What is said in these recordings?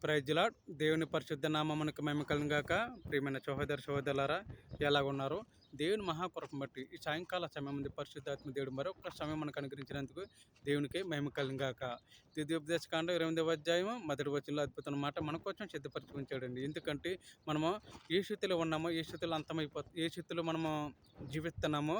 Praise lord. దేవుని పరిశుద్ధ నామమునకు మహిమ కలుగును గాక. ప్రియమైన సహోదరులారా, ఎలాగున్నారు? దేవుని మహాకృపను బట్టి ఈ సాయంకాల సమయం ముందు పరిశుద్ధాత్మ దేవుడు మరొక సమయం మనకు అనుగ్రహించినందుకు దేవునికి మహిమ కలుగును గాక. ద్వితీయోపదేశకాండం 8వ అధ్యాయం మొదటి వచనంలో అద్భుతమైన మాట మన కోసం సిద్ధపరిచి ఉంచాడండి. ఎందుకంటే మనము ఏ స్థితిలో ఉన్నామో, ఏ స్థితిలో ఏ స్థితిలో మనము జీవిస్తున్నామో,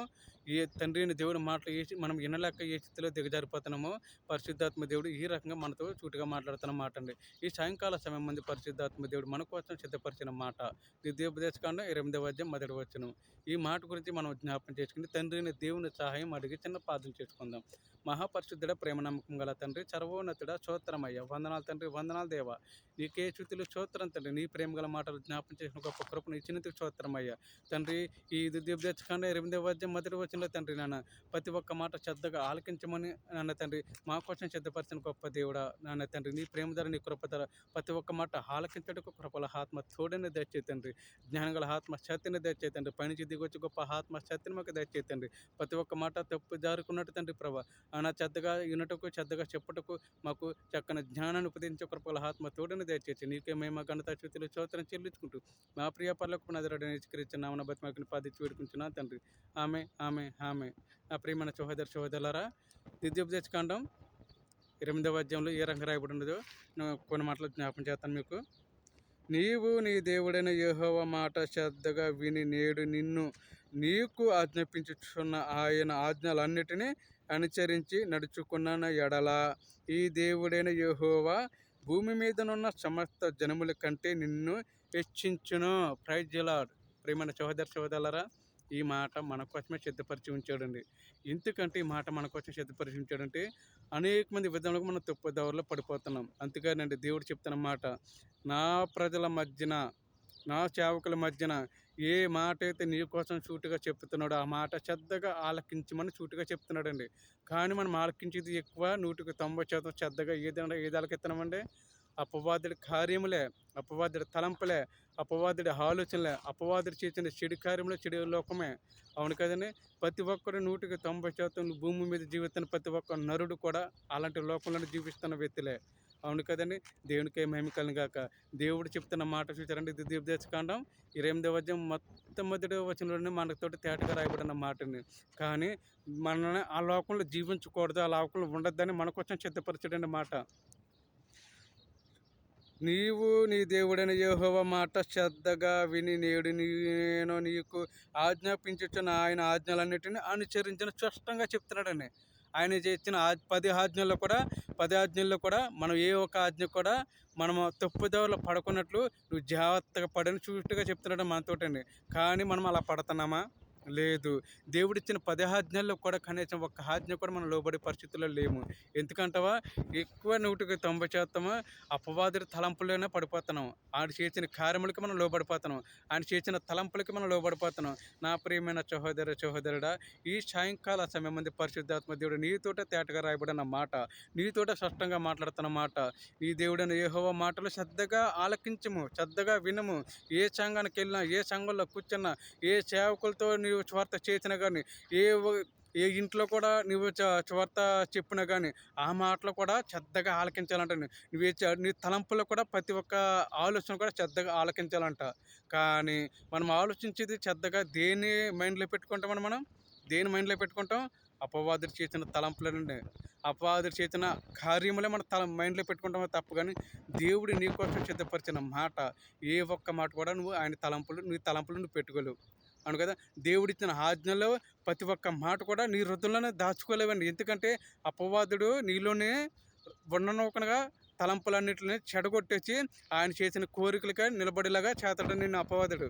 ఏ తండ్రి అయిన దేవుడి మాటలు మనం వినలేక ఏ స్థితిలో దిగజారిపోతున్నామో, పరిశుద్ధాత్మ దేవుడు ఈ రకంగా మనతో సూటిగా మాట్లాడుతున్న మాట అండి. ఈ సాయంకాల సమయం మంది పరిశుద్ధాత్మ దేవుడు మన కోసం సిద్ధపరిచిన మాట ద్వితీయోపదేశకాండం 8వ అధ్యాయం మొదటి వచనం. ఈ మాట గురించి మనం జ్ఞాపకం చేసుకుని తండ్రిని దేవుని సహాయం అడిగి చిన్న ప్రార్థన చేసుకుందాం. మహాపరిశుద్ధుడ, ప్రేమ నమ్మకం గల తండ్రి, సర్వోన్నతుడ, స్తోత్రమయ్య, వందనాలు తండ్రి, వందనాలు దేవా. నీకే స్థుతులు స్తోత్రం తండ్రి. నీ ప్రేమ గల మాటలు జ్ఞాపకం చేసిన గొప్ప కృపను ఇచ్చినందుకు స్తోత్రమయ్య తండ్రి. ఈ ద్వితీయోపదేశకాండం 8వ అధ్యాయం మొదటి వచనంలో తండ్రి నాన్న ప్రతి ఒక్క మాట శ్రద్ధగా ఆలకించమని నాన్న తండ్రి మా కోసం సిద్ధపరిచిన గొప్ప దేవుడా నాన్న తండ్రి. నీ ప్రేమ ధర, నీ కృప ధర ప్రతి ఒక్క మాట ఆలకించడానికి కృపల ఆత్మ తోడని దయచేతండి. జ్ఞానగల ఆత్మ శక్తిని దయచేతండి. పైనుంచి దిగొచ్చి గొప్ప ఆత్మ శక్తిని మాకు దయచేతండి. ప్రతి ఒక్క మాట తప్పు జారుకున్నట్టు తండ్రి ప్రభా నా చెద్దగా వినటకు, చెద్దగా చెప్పుటకు మాకు చక్కని జ్ఞానాన్ని ఉపదేశించే కృపల ఆత్మ తోడని దయచేసి నీకే మేము ఘనత స్థుతులు స్తోత్రం చెల్లించుకుంటూ మా ప్రియ పర్లకు నజరుడైన యేసుక్రీస్తు నామమున బతిమాలిన పాదించి వేడుకుంటున్నాను తండ్రి. ఆమె ఆమె ఆమె. నా ప్రియమైన సహోదరులారా, ద్వితీయోపదేశకాండం 8వ అధ్యాయంలో ఏ రంగం రాయబడి ఉన్నదో కొన్ని మాటలు జ్ఞాపం చేస్తాను మీకు. నీవు నీ దేవుడైన యెహోవా మాట శ్రద్ధగా విని నేడు నీకు ఆజ్ఞాపించుచున్న ఆయన ఆజ్ఞలన్నిటినీ అనుసరించి నడుచుకున్న ఎడల ఈ దేవుడైన యెహోవా భూమి మీదనున్న సమస్త జనముల కంటే నిన్ను హెచ్చించును. Praise the lord. ప్రియమైన సహోదరులారా, ఈ మాట మన కోసమే సిద్ధపరిచి ఉంచాడండి. ఎందుకంటే ఈ మాట మన కోసం సిద్ధపరిచి ఉంచాడంటే అనేక మంది విధంగా మనం తప్పుదారిలో పడిపోతున్నాం. అందుకేనండి దేవుడు చెప్తున్న మాట, నా ప్రజల మధ్యన, నా సేవకుల మధ్యన ఏ మాట అయితే నీ కోసం సూటిగా చెప్తున్నాడో ఆ మాట శ్రద్ధగా ఆలకించమని సూటిగా చెప్తున్నాడండి. కానీ మనం ఆలకించేది ఎక్కువ, 100% శ్రద్ధగా ఏది ఆలకిస్తున్నామండి? అపవాదుడి కార్యములే, అపవాదుడి తలంపులే, అపవాదుడి ఆలోచనలే, అపవాదుడు చేసిన చెడు కార్యములే, చెడు లోకమే. అవును కదండి. ప్రతి ఒక్కరు 100% భూమి మీద జీవిస్తున్న ప్రతి ఒక్క నరుడు కూడా అలాంటి లోకంలో జీవిస్తున్న వ్యక్తులే. అవును కదండి. దేవునికే మహిమ కలుగును గాక. దేవుడు చెప్తున్న మాట చూసారండి. ద్వితీయోపదేశకాండం 8వ అధ్యాయం మొట్టమొదటి వచనంలోనే మనతోటి తేటగా రాయబడిన మాటని. కానీ మనల్ని ఆ లోకంలో జీవించకూడదు, ఆ లోకంలో ఉండొద్దని మన కోసం సిద్ధపరచడండి మాట. నీవు నీ దేవుడైన యెహోవా మాట శ్రద్ధగా విని నేడు నేను నీకు ఆజ్ఞాపించుచున్న ఆయన ఆజ్ఞలన్నిటిని అనుసరించిన స్పష్టంగా చెప్తున్నాడండి. ఆయన చేసిన 10 ఆజ్ఞల్లో కూడా మనం ఏ ఒక్క ఆజ్ఞ కూడా మనము తప్పుదోవలో పడుకున్నట్లు నువ్వు జాగ్రత్తగా పడని చూట్టుగా చెప్తున్నాడు మనతోటండి. కానీ మనం అలా పడుతున్నామా? లేదు. దేవుడిచ్చిన 10 ఆజ్ఞల్లో కూడా కనీసం ఒక్క ఆజ్ఞ కూడా మనం లోబడే పరిస్థితుల్లో లేము. ఎందుకంటావా? ఎక్కువ 190% అపవాదుడి తలంపుల్లోనే పడిపోతున్నాం. ఆయన చేసిన కార్యములకి మనం లోబడిపోతున్నాం. ఆయన చేసిన తలంపులకి మనం లోబడిపోతున్నాం. నా ప్రియమైన సహోదరుడా, ఈ సాయంకాల సమయం మంది పరిశుద్ధాత్మ దేవుడు నీతోట తేటగా రాయబడిన మాట, నీతోట స్పష్టంగా మాట్లాడుతున్న మాట. ఈ దేవుడైన యెహోవా మాటలు శ్రద్ధగా ఆలకించము, శ్రద్ధగా వినము. ఏ సంఘానికి వెళ్ళినా, ఏ సంఘంలో కూర్చున్నా, ఏ సేవకులతో నీవు స్వార్థ చేసినా కానీ, ఏ ఇంట్లో కూడా నువ్వు స్వార్థ చెప్పినా కానీ ఆ మాటలు కూడా శ్రద్ధగా ఆలకించాలంట. నీ తలంపులో కూడా ప్రతి ఒక్క ఆలోచన కూడా శ్రద్ధగా ఆలకించాలంట. కానీ మనం ఆలోచించేది శ్రద్ధగా దేని మైండ్లో పెట్టుకుంటామని దేని మైండ్లో పెట్టుకుంటాం? అపవాదుడు చేసిన తలంపులనండి, అపవాదుడు చేసిన కార్యములే మన మైండ్లో పెట్టుకుంటామో తప్ప. కానీ దేవుడు నీ కోసం సిద్ధపరిచిన మాట, ఏ ఒక్క మాట కూడా నీ తలంపులు నువ్వు పెట్టుకోలేవు. అవును కదా. దేవుడిచ్చిన ఆజ్ఞలో ప్రతి ఒక్క మాట కూడా నీ హృదయంలోనే దాచుకోలేవండి. ఎందుకంటే అపవాదుడు నీలోనే ఉండనొకనగా తలంపులన్నింటినీ చెడగొట్టేసి ఆయన చేసిన కోరికలకే నిలబడేలాగా చేస్తాడు నిన్ను అపవాదుడు.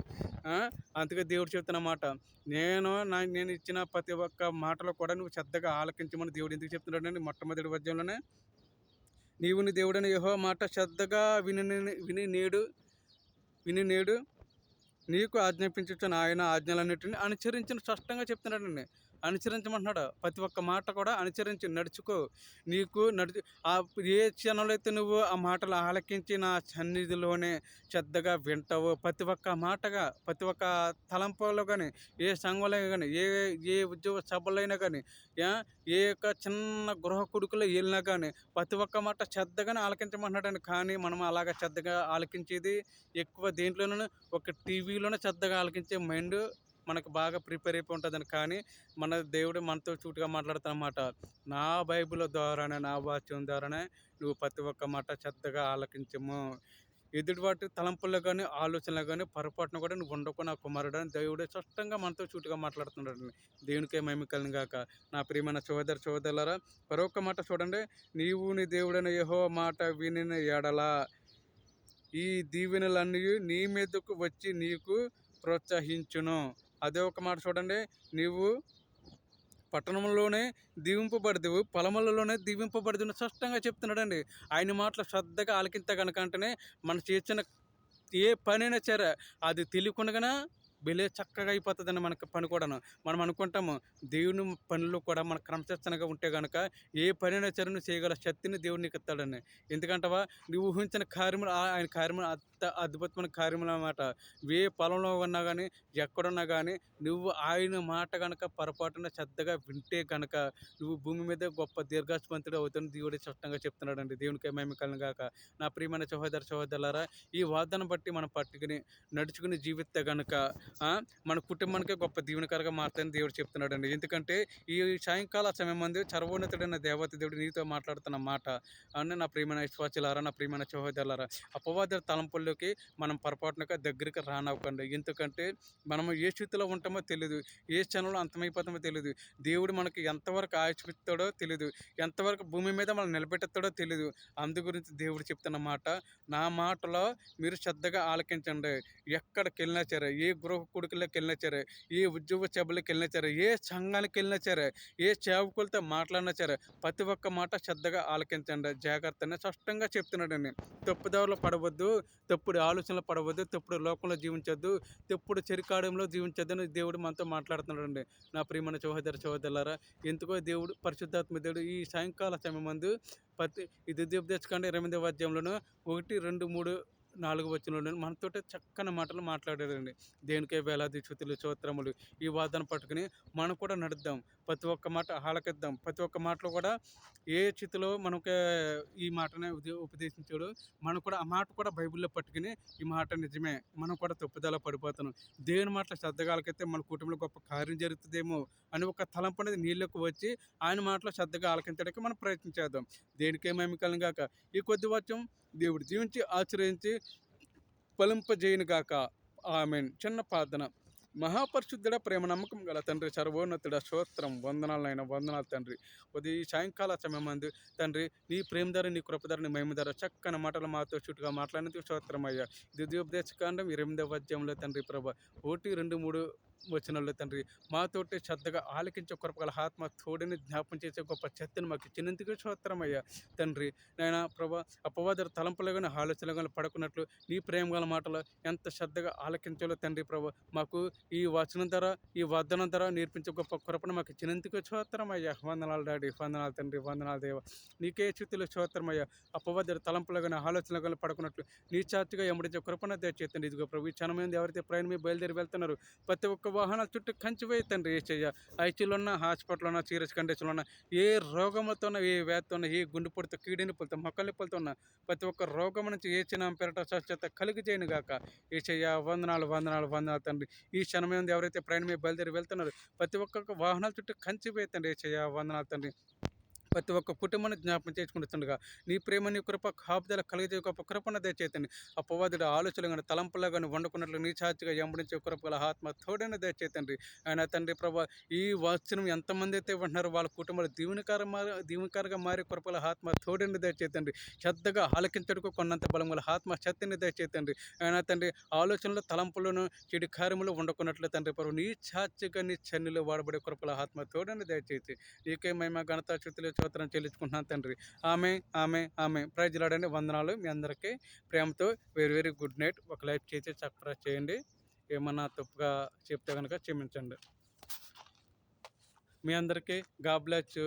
అందుకే దేవుడు చెప్తున్న మాట, నేను ఇచ్చిన ప్రతి ఒక్క మాటలో కూడా నువ్వు శ్రద్ధగా ఆలకించమని దేవుడు ఎందుకు చెప్తున్నాడండి? మొట్టమొదటి వచనంలోనే, నీవు నీ దేవుడైన యెహోవా మాట శ్రద్ధగా విని నేడు నీకు ఆజ్ఞాపించుచున్న ఆయన ఆజ్ఞలన్నిటిని అనుసరించిన స్పష్టంగా చెప్తున్నాడండి. అనుసరించమంటున్నాడు. ప్రతి ఒక్క మాట కూడా అనుసరించి నడుచుకో. నీకు ఏ క్షణంలో అయితే నువ్వు ఆ మాటలు ఆలకించి నా సన్నిధిలోనే శ్రద్ధగా వింటావో, ప్రతి ఒక్క తలంపులో కానీ, ఏ సంఘంలో కానీ, ఏ ఉద్యోగ సభలైనా కానీ, ఏ యొక్క చిన్న గృహ కుడుకులో వెళ్ళినా కానీ ప్రతి ఒక్క మాట శ్రద్ధగానే ఆలకించమంటున్నాడండి. కానీ మనం అలాగ శ్రద్ధగా ఆలకించేది ఎక్కువ దేంట్లోనూ ఒక టీవీలోనే శ్రద్ధగా ఆలకించే మైండ్ మనకు బాగా ప్రిపేర్ అయిపోయి ఉంటుందని. కానీ మన దేవుడు మనతో సూటిగా మాట్లాడుతున్నమాట. నా బైబిల్ ద్వారానే, నా వాక్యం ద్వారానే నువ్వు ప్రతి ఒక్క మాట శ్రద్ధగా ఆలకించము. ఎదుటివాటి తలంపుల్లో కానీ, ఆలోచనలో కానీ పొరపాటున కూడా నువ్వు ఉండకు నా కుమారుడు అని దేవుడు స్పష్టంగా మనతో సూటిగా మాట్లాడుతున్నాడండి. దేవునికే మహిమ కలుగును గాక. నా ప్రియమైన సోదరులారా, మరొక మాట చూడండి. నీవు నీ దేవుడైన యెహోవా మాట వినిన ఎడల ఈ దీవెనలన్నీ నీ మీదకు వచ్చి నీకు ప్రోత్సహించును. అదే ఒక మాట చూడండి. నీవు పట్టణంలోనే దీవింపబడదువు, పొలములలోనే దీవింపబడదువు స్పష్టంగా చెప్తున్నాడండి. ఆయన మాటలు శ్రద్ధగా ఆలకింత కనుక అంటేనే మన చేసిన ఏ పనైనా సరే అది తెలియకుండానే భలే చక్కగా అయిపోతుందండి మనకి పని కూడాను. మనం అనుకుంటాము దేవుని పనులు కూడా మన క్రమశిక్షణగా ఉంటే కనుక ఏ పనైనా సరే నువ్వు చేయగల శక్తిని దేవుడు నీకు ఇస్తాడండి. ఎందుకంటావా, నువ్వు ఊహించిన కార్యములు ఆయన కార్యములు అద్భుతమైన కార్యములు అన్నమాట. ఏ పొలంలో ఉన్నా కానీ, ఎక్కడున్నా కానీ నువ్వు ఆయన మాట కనుక పొరపాటున శ్రద్ధగా వింటే కనుక నువ్వు భూమి మీద గొప్ప దీర్ఘాస్పంతుడు అవుతాను దేవుడు స్పష్టంగా చెప్తున్నాడండి. దేవునికి మహిమ కలుగును గాక. నా ప్రియమైన సహోదరులారా, ఈ వాగ్దానం బట్టి మనం పట్టుకుని నడుచుకుని జీవిస్తే కనుక మన కుటుంబానికే గొప్ప దీవెనకరంగా మారుతాయని దేవుడు చెప్తున్నాడండి. ఎందుకంటే ఈ సాయంకాల సమయం మంది సర్వోన్నతుడైన దేవత దేవుడు నీతో మాట్లాడుతున్న మాట అని నా ప్రియమైన విశ్వాసులారా, నా ప్రియమైన సహోదరులారా, అపవాద తలంపుల్లోకి మనం పొరపాటునగా దగ్గరికి రానవ్వకండి. ఎందుకంటే మనము ఏ స్థితిలో ఉంటామో తెలియదు, ఏ క్షణంలో అంతమైపోతామో తెలియదు. దేవుడు మనకి ఎంతవరకు ఆయుష్పిస్తాడో తెలియదు, ఎంతవరకు భూమి మీద మనం నిలబెట్టేస్తాడో తెలియదు. అందు గురించి దేవుడు చెప్తున్న మాట, నా మాటలో మీరు శ్రద్ధగా ఆలకించండి. ఎక్కడికి వెళ్ళినా సరే, ఏ గృహ కొడుకుల్లోకి వెళ్ళినా సరే, ఏ ఉద్యోగ సభలకు వెళ్ళినా సరే, ఏ సంఘానికి వెళ్ళినా సరే, ఏ సేవకులతో మాట్లాడినా సరే ప్రతి ఒక్క మాట శ్రద్ధగా ఆలకించండి. జాగ్రత్తని స్పష్టంగా చెప్తున్నాడండి. తప్పుదారిలో పడవద్దు, తప్పుడు ఆలోచనలు పడవద్దు, తప్పుడు లోకంలో జీవించొద్దు, తప్పుడు చెరికాడంలో జీవించొద్దు అని దేవుడు మనతో మాట్లాడుతున్నాడండి. నా ప్రియమైన సహోదరులారా, ఎందుకో దేవుడు పరిశుద్ధాత్మ దేవుడు ఈ సాయంకాల సమయం మందు ఇది ద్వితీయోపదేశకాండం 8వ అధ్యాయంలోను 1, 2, 3, 4 వచనంలోను మనతోటి చక్కని మాటలు మాట్లాడాడండి. దేనికే వేలాది స్తుతులు స్తోత్రములు. ఈ వాదన పట్టుకుని మనం కూడా నడుద్దాం. ప్రతి ఒక్క మాట ఆలకిద్దాం. ప్రతి ఒక్క మాటలో కూడా ఏ స్థితిలో మనకు ఈ మాటనే ఉపదేశించాడు, మనం కూడా ఆ మాట కూడా బైబిల్లో పట్టుకుని ఈ మాట నిజమే, మనం కూడా తప్పుదల పడిపోతున్నాం, దేవుని మాటలు శ్రద్ధగా ఆలకిస్తే మన కుటుంబంలో గొప్ప కార్యం జరుగుతుందేమో అని ఒక తలంపు అనేది నీళ్ళకు వచ్చి ఆయన మాటలో శ్రద్ధగా ఆలకించడానికి మనం ప్రయత్నం చేద్దాం. దేనికే మహిమ కలుగును గాక. ఈ కొద్ది వాక్యం దేవుడు దీవించి ఆశ్రయించి ఫలింపజేయును గాక. ఆమేన్. చిన్న ప్రార్థన. మహాపరిశుద్ధుడ, ప్రేమ నమ్మకం గల తండ్రి, సర్వోన్నతుడ, స్తోత్రం, వందనాలు తండ్రి. ఈ సాయంకాల సమయం మందు తండ్రి నీ ప్రేమ ధర, నీ కృప ధర, నీ మహిమ ధర చక్కని మాటలు మాతో చుట్టుగా మాట్లాడినందుకు స్తోత్రం అయ్యా. ద్వితీయోపదేశకాండం 8వ అధ్యాయంలో తండ్రి ప్రభ 1, 2, 3 వచనాల్లో తండ్రి మాతోటి శ్రద్ధగా ఆలకించే కృపగల ఆత్మ తోడిని జ్ఞాపం చేసే గొప్ప శక్తిని మాకు ఇచ్చినందుకు స్తోత్రం అయ్యా తండ్రి. నాయన ప్రభ అపవాద తలంపులు కానీ ఆలోచనలు కానీ పడుకున్నట్లు నీ ప్రేమ గల మాటలు ఎంత శ్రద్ధగా ఆలకించాలో తండ్రి ప్రభ మాకు ఈ వచనం ధర, ఈ వాగ్దానం ధర నేర్పించే గొప్ప కృపను మాకు ఇచ్చినందుకు స్తోత్రం అయ్యా. వందనాలు డాడీ, వందనాలు తండ్రి, వందనాలు దేవ. నీకే స్థితిలో స్తోత్రం అయ్యా. అపవాద తలంపులు కానీ ఆలోచనలు కానీ పడుకున్నట్లు నీ చార్చిగా ఎమ్మడించే కృపను దయచేతండి. ఇదిగో ప్రభు ఈ క్షణం మీద ఎవరైతే ప్రయాణం మీద బయలుదేరి వెళ్తున్నారు ప్రతి ఒక్క వాహనాల చుట్టూ కంచి వేయతండి ఏసయ్య. ఐసీలో ఉన్న, హాస్పిటల్లో ఉన్న, సీరియస్ కండిషన్లో ఉన్న, ఏ రోగంతో ఉన్న, ఏ వ్యాధితో ఉన్న, ఏ గుండెపోటుతో, కీడిని పొలుతో, మొక్కల నొప్పులతో ఉన్న ప్రతి ఒక్క రోగం నుంచి ఏ చిన్న పేరట స్వచ్ఛత కలిగి చేయను గాక. ఏసయ్య వందనాలు తండ్రి. ఈ క్షణం మీద ఎవరైతే ప్రయాణం మీద బయలుదేరి వెళ్తున్నారో ప్రతి ఒక్క వాహనాల చుట్టూ కంచి వేయతండి ఏసయ్య. వందనాలు తండ్రి. ప్రతి ఒక్క కుటుంబాన్ని జ్ఞాపకం చేసుకుంటుండగా నీ ప్రేమ, నీ కృప, కాపుదల కలిగే గొప్ప కృపణ దయచేతండి. అపవాదుడు ఆలోచనలు కానీ తలంపులా కానీ వండుకున్నట్లు నీ చాచిగా ఎంబడించే కృపగల ఆత్మ తోడైన దయచేతండి. ఆయన తండ్రి ప్రభా ఈ వచనం ఎంతమంది అయితే ఉంటున్నారో వాళ్ళ కుటుంబాలు దీవెనకరంగా మారే కృపగల ఆత్మ తోడైన దయచేతండి. శ్రద్ధగా ఆలకించడానికి కొన్నంత బలం గల ఆత్మ శక్తిని దయచేతండి. ఆయన తండ్రి ఆలోచనలు తలంపులను చెడు కార్యములు వండుకున్నట్లు తండ్రి ప్రభు నీ చాచిగా నీ చన్నులు వాడబడే కృపగల ఆత్మ తోడైన దయచేసి నీకే మహిమ ఘనత స్తుతులు స్తోత్రం చెల్లించుకుంటున్నాను తండ్రి. ఆమె ప్రైజ్ లాడండి. వందనాలు. మీ అందరికీ ప్రేమతో వెరీ గుడ్ నైట్. ఒక లైక్ చేసి సబ్స్క్రైబ్ చేయండి. ఏమన్నా తప్పుగా చెప్తే కనుక క్షమించండి. మీ అందరికీ గాడ్ బ్లెస్ యూ.